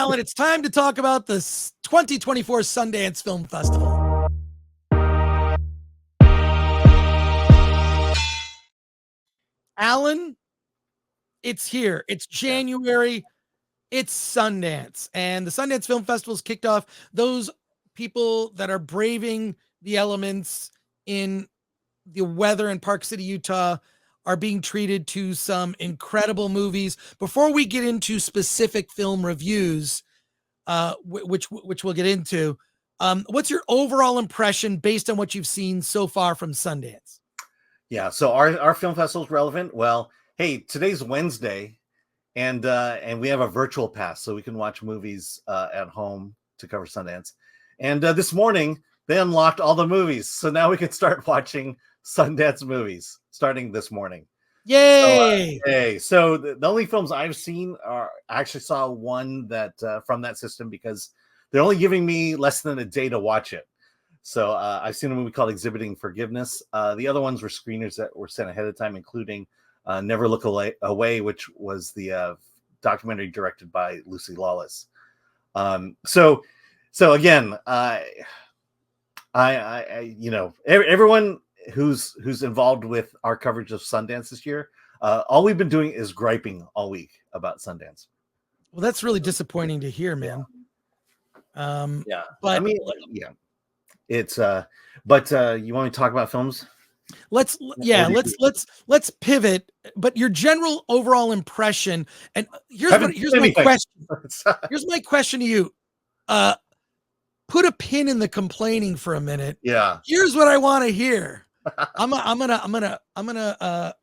Alan, it's time to talk about the 2024 Sundance Film Festival. Alan, it's here. It's January. It's Sundance. And the Sundance Film Festival's kicked off. Those people that are braving the elements in the weather in Park City, Utah, are being treated to some incredible movies. Before we get into specific film reviews, which we'll get into, what's your overall impression based on what you've seen so far from Sundance? Yeah, so our film festival is relevant. Well, hey, today's Wednesday, and we have a virtual pass, so we can watch movies at home to cover Sundance. And this morning they unlocked all the movies, so now we can start watching Sundance movies starting this morning. Yay! So the only films I've seen I actually saw one that from that system because they're only giving me less than a day to watch it. So I've seen a movie called Exhibiting Forgiveness. The other ones were screeners that were sent ahead of time, including Never Look Away, which was the documentary directed by Lucy Lawless. So again, everyone who's involved with our coverage of Sundance this year, all we've been doing is griping all week about Sundance. Well, that's really disappointing to hear, man. Yeah, but I mean, yeah, it's but you want me to talk about films? Let's pivot. But your general overall impression, and here's my question. Here's my question to you. Put a pin in the complaining for a minute. Yeah. Here's what I want to hear. I'm gonna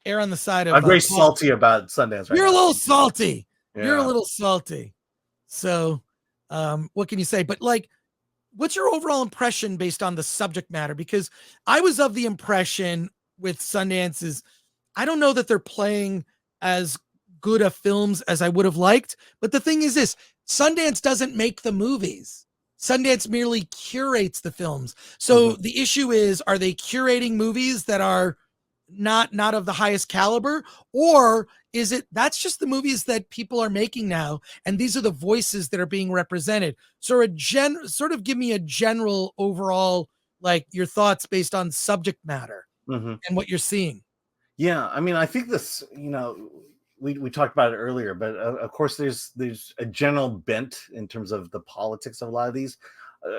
err on the side of. I'm very salty about Sundance. You're a little salty. Yeah. You're a little salty. So, what can you say? But like, what's your overall impression based on the subject matter? Because I was of the impression with Sundance is, I don't know that they're playing as good of films as I would have liked. But the thing is this: Sundance doesn't make the movies. Sundance merely curates the films. So the issue is, are they curating movies that are not of the highest caliber, or is it that's just the movies that people are making now, and these are the voices that are being represented? So sort of give me a general overall, like, your thoughts based on subject matter and what you're seeing. Yeah, I mean, I think this, we talked about it earlier, but of course there's a general bent in terms of the politics of a lot of these.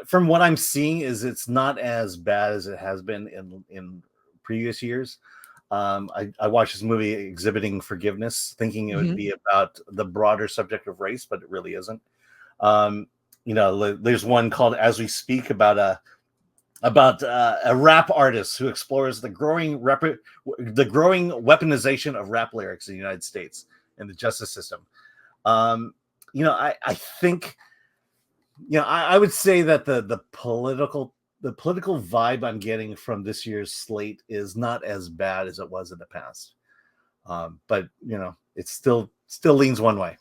From what I'm seeing is it's not as bad as it has been in previous years. I watched this movie Exhibiting Forgiveness thinking it would be about the broader subject of race, but it really isn't. There's one called As We Speak about a rap artist who explores the growing weaponization of rap lyrics in the United States and the justice system. I think, I would say that the political vibe I'm getting from this year's slate is not as bad as it was in the past. But it still leans one way.